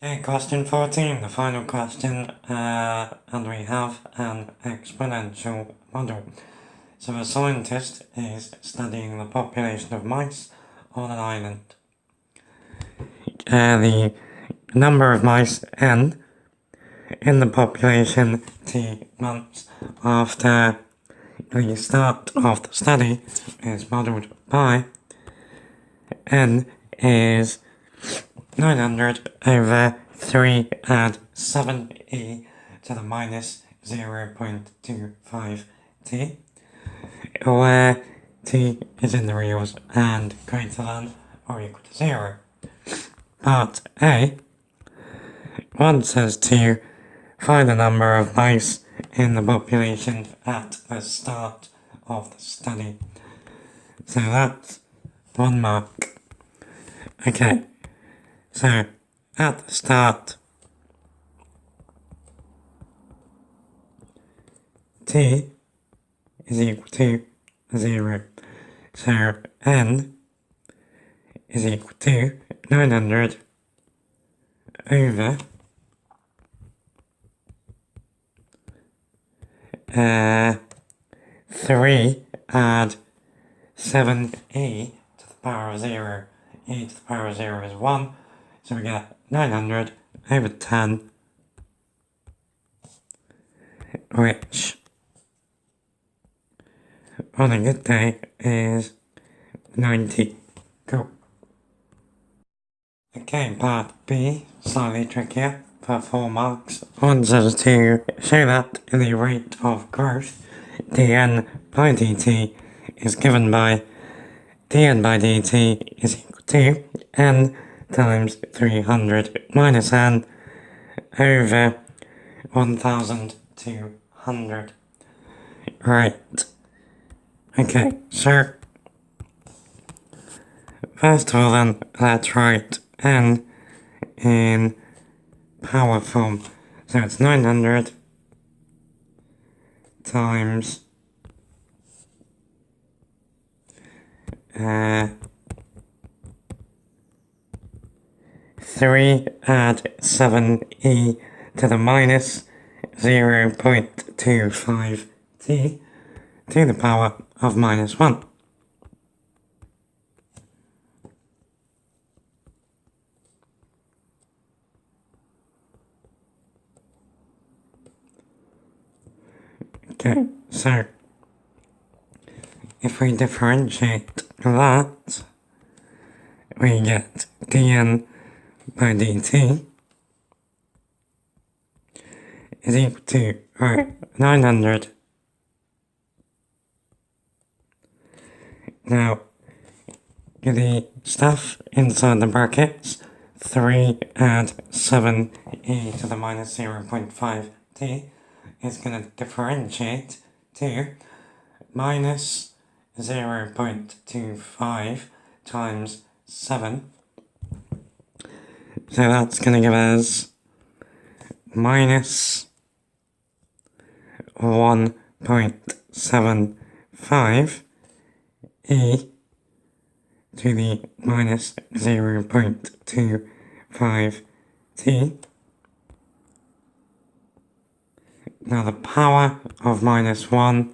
Okay, question 14, the final question, and we have an exponential model. So a scientist is studying the population of mice on an island. The number of mice n in the population t months after the start of the study is modelled by n is 900 over 3 add 7e to the minus 0.25t, where t is in the reals and greater than or equal to 0. Part A wants us to find the number of mice in the population at the start of the study. So that's 1 mark. Okay, so at the start, t is equal to 0. So n is equal to 900 over 3 add 7e to the power of 0. E to the power of 0 is 1, so we get 900 over 10, which on a good day is 90. Cool. Okay, part B, slightly trickier, for 4 marks, wants us to show that the rate of growth dn by dt is given by dn by dt is equal to n times 300 minus n over 1200. Right. Okay, so first of all then, let's write n in power form. So it's 900 times 3 add 7e to the minus 0.25t to the power of minus 1. Okay, so if we differentiate that, we get dn by dt is equal to 900. Now, the stuff inside the brackets, 3 add 7e to the minus 0.5t, is going to differentiate to minus 0.25 times 7. So that's going to give us minus 1.75 e to the minus 0.25 t. Now the power of minus 1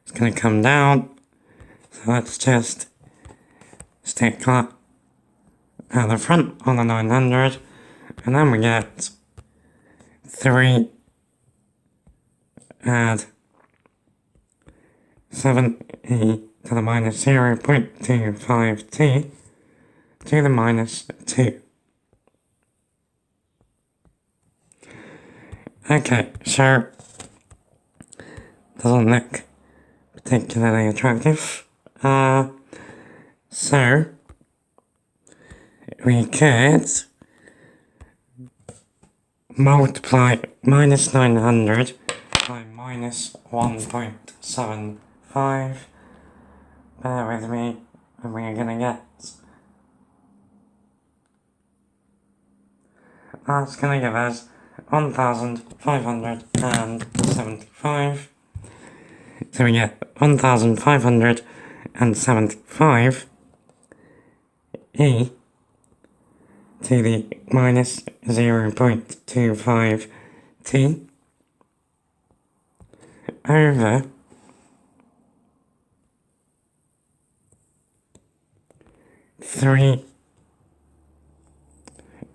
is going to come down, so let's just stick that at the front on the 900, and then we get 3 add 7e to the minus 0.25t to the minus 2. Okay, so doesn't look particularly attractive. So we could multiply minus 900 by minus 1.75. Bear with me, and we're gonna get. That's gonna give us 1575. So we get 1575 e to the minus 0.25t over 3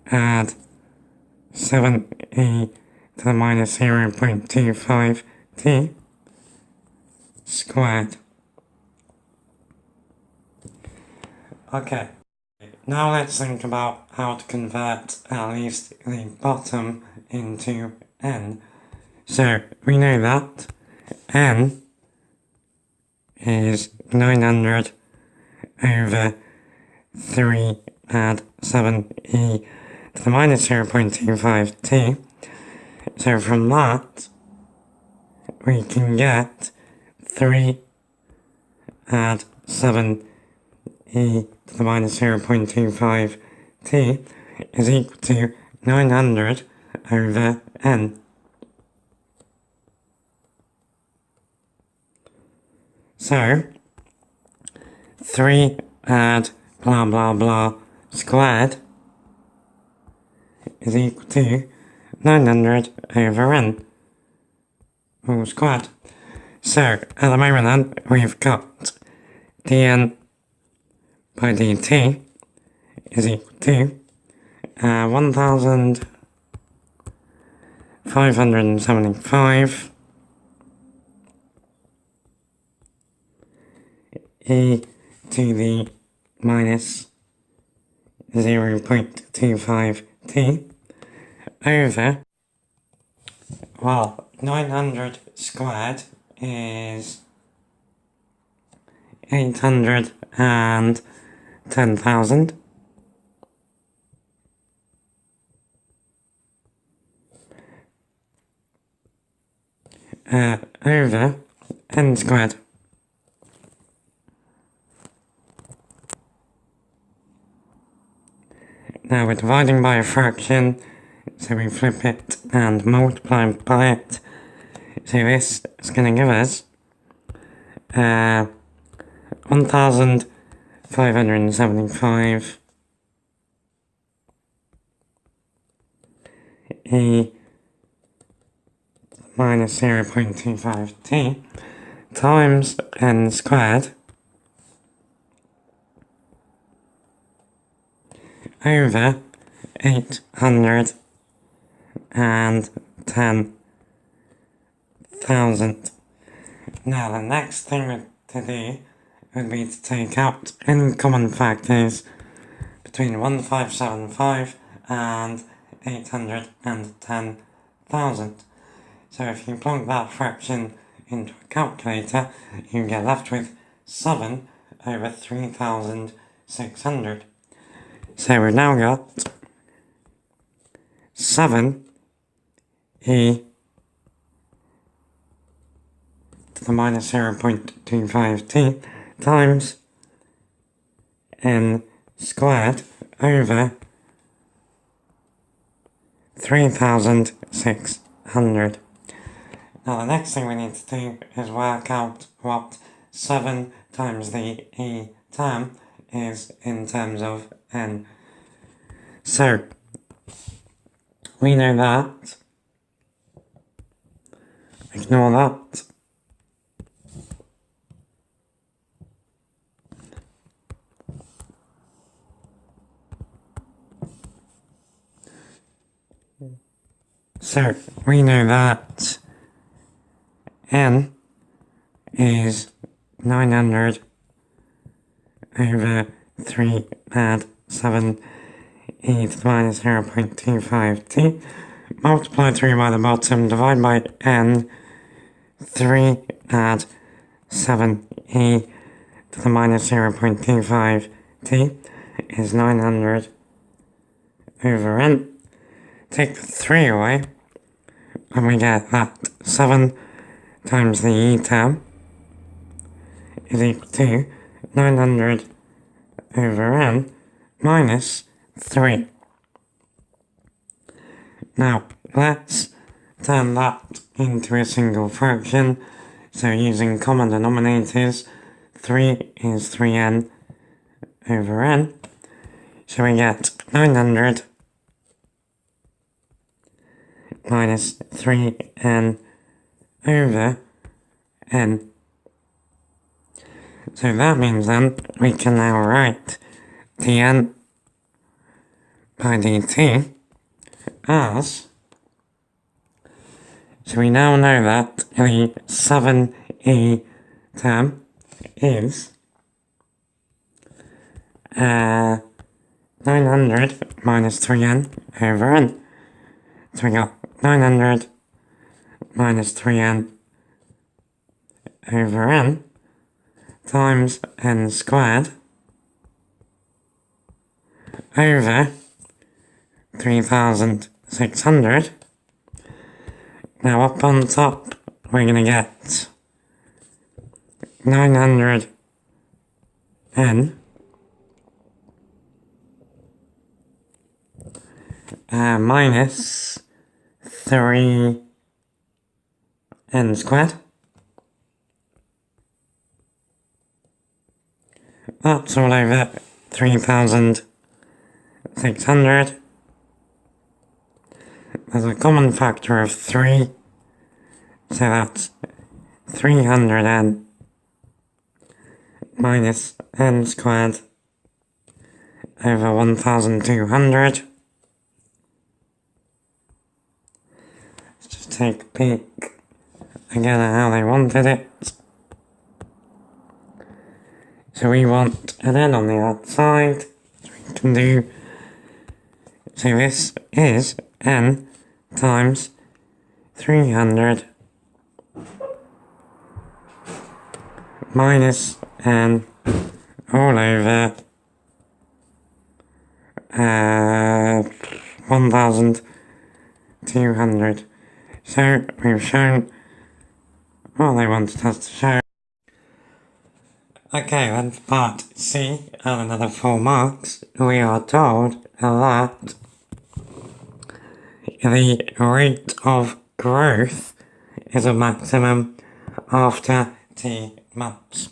add 7e to the minus 0.25t squared. Okay, now let's think about how to convert at least the bottom into n. So we know that n is 900 over 3 add 7e to the minus 0.25t. So from that, we can get 3 add 7e to the minus 0.25t is equal to 900 over n. So 3 add blah blah blah squared is equal to 900 over n all squared. So at the moment then we've got dn by dt is equal to 1575 e to the minus 0.25t over, well, 900 squared is 810,000 over n squared. Now we're dividing by a fraction, so we flip it and multiply by it. So this is going to give us 1575 e minus 0.25t times n squared over 810,000. Now the next thing to do would be to take out any common factors between 1575 and 810,000. So if you plug that fraction into a calculator, you get left with 7 over 3,600. So we've now got 7 e to the minus 0.25t times n squared over 3,600. Now the next thing we need to do is work out what 7 times the e term is in terms of n. So we know that, ignore that, so we know that n is 900 over 3 add 7 e to the minus 0.25t, multiply through by the bottom, divide by n, 3 add 7 e to the minus 0.25t is 900 over n. Take the 3 away, and we get that 7 times the e term is equal to 900 over n minus 3. Now, let's turn that into a single fraction. So using common denominators, 3 is 3n over n. So we get 900 minus 3n over n. So that means then we can now write dn by dt as, so we now know that the 7e term is 900 minus 3n over n. So we got 900 minus 3n over n times n squared over 3600. Now up on top we're going to get 900 n minus 3n squared. That's all over 3600. There's a common factor of 3, so that's 300n minus n squared over 1200. Let's just take a peek again at how they wanted it. So we want an n on the outside, so we can do, so this is n times 300 minus n all over 1200. So we've shown what they wanted us to show. Okay, then part C, and another 4 marks, we are told that the rate of growth is a maximum after t months.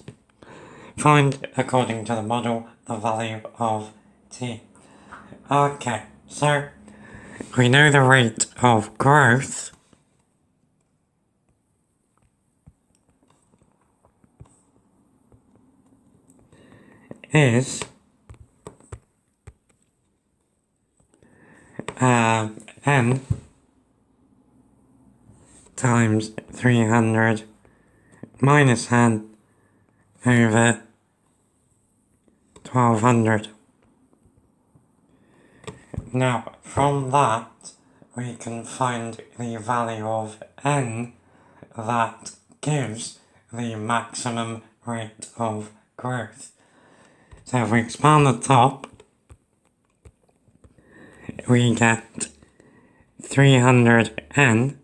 Find, according to the model, the value of t. Okay, so we know the rate of growth is n times 300 minus n over 1200. Now, from that, we can find the value of n that gives the maximum rate of growth. So if we expand the top, we get 300n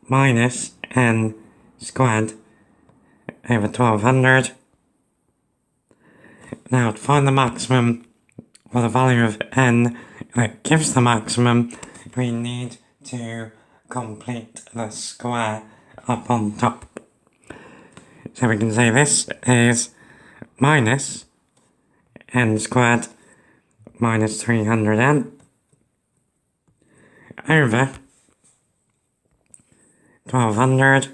minus n squared over 1200. Now to find the maximum, or the value of n that gives the maximum, we need to complete the square up on top. So we can say this is minus n squared minus 300n over 1200,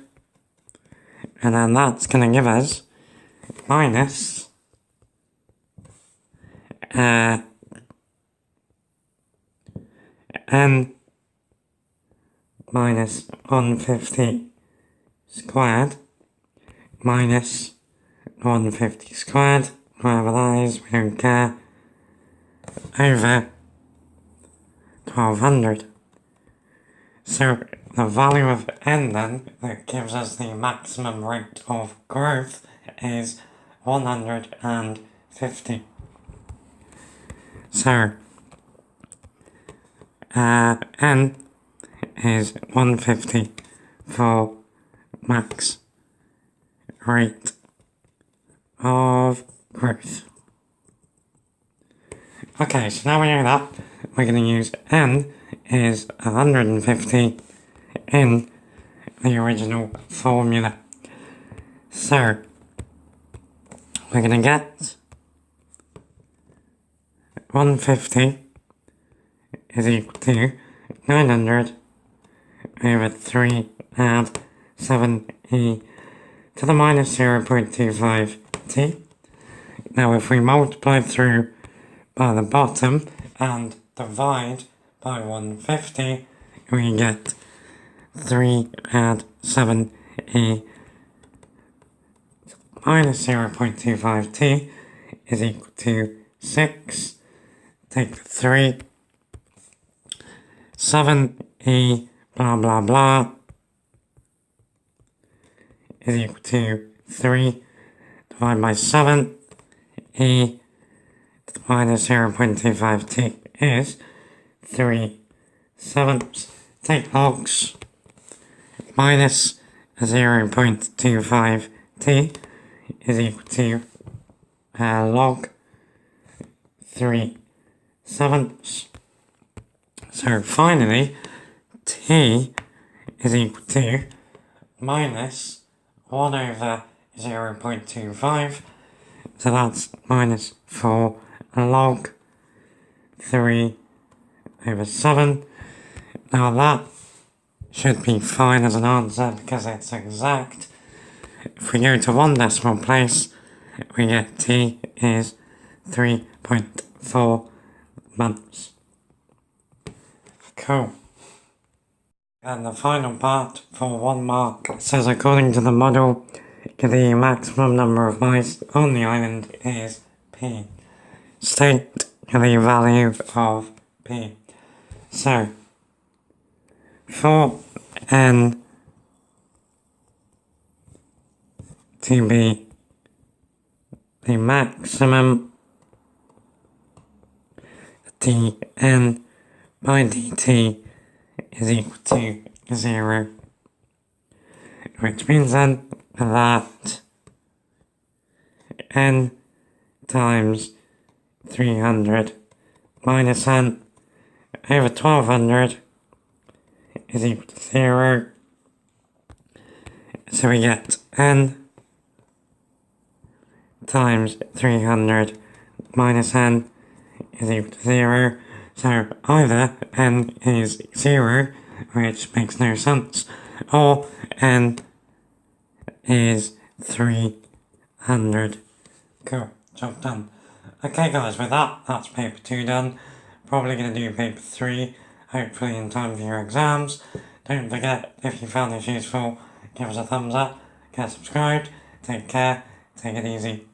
and then that's going to give us minus n minus 150 squared minus 150 squared, whatever that is, we don't care, over 1200. So the value of n then that gives us the maximum rate of growth is 150. So n is 150 for max rate of growth. Okay, so now we know that, we're going to use n is 150 in the original formula. So we're going to get 150 is equal to 900 over 3 add 7e to the minus 0.25t. Now if we multiply through by the bottom and divide by 150, we get 3 add 7e minus 0.25t is equal to 6. Take the 3. 7e blah blah blah is equal to 3 divided by 7. E minus 0.25t is 3/7. Take logs. Minus 0.25t is equal to log 3/7. So finally, t is equal to minus 1 over 0.25. So that's minus 4 log 3/7. Now that should be fine as an answer because it's exact. If we go to one decimal place, we get t is 3.4 months. Cool. And the final part for 1 mark says according to the model, the maximum number of mice on the island is p. State the value of p. So, for n to be the maximum, dn by dt is equal to 0. Which means then that n times 300 minus n over 1200 is equal to 0. So we get n times 300 minus n is equal to 0. So either n is 0, which makes no sense, or n is 300. Cool, job done. Okay guys, with that, that's paper 2 done. Probably going to do paper 3, hopefully in time for your exams. Don't forget, if you found this useful, give us a thumbs up, get subscribed, take care, take it easy.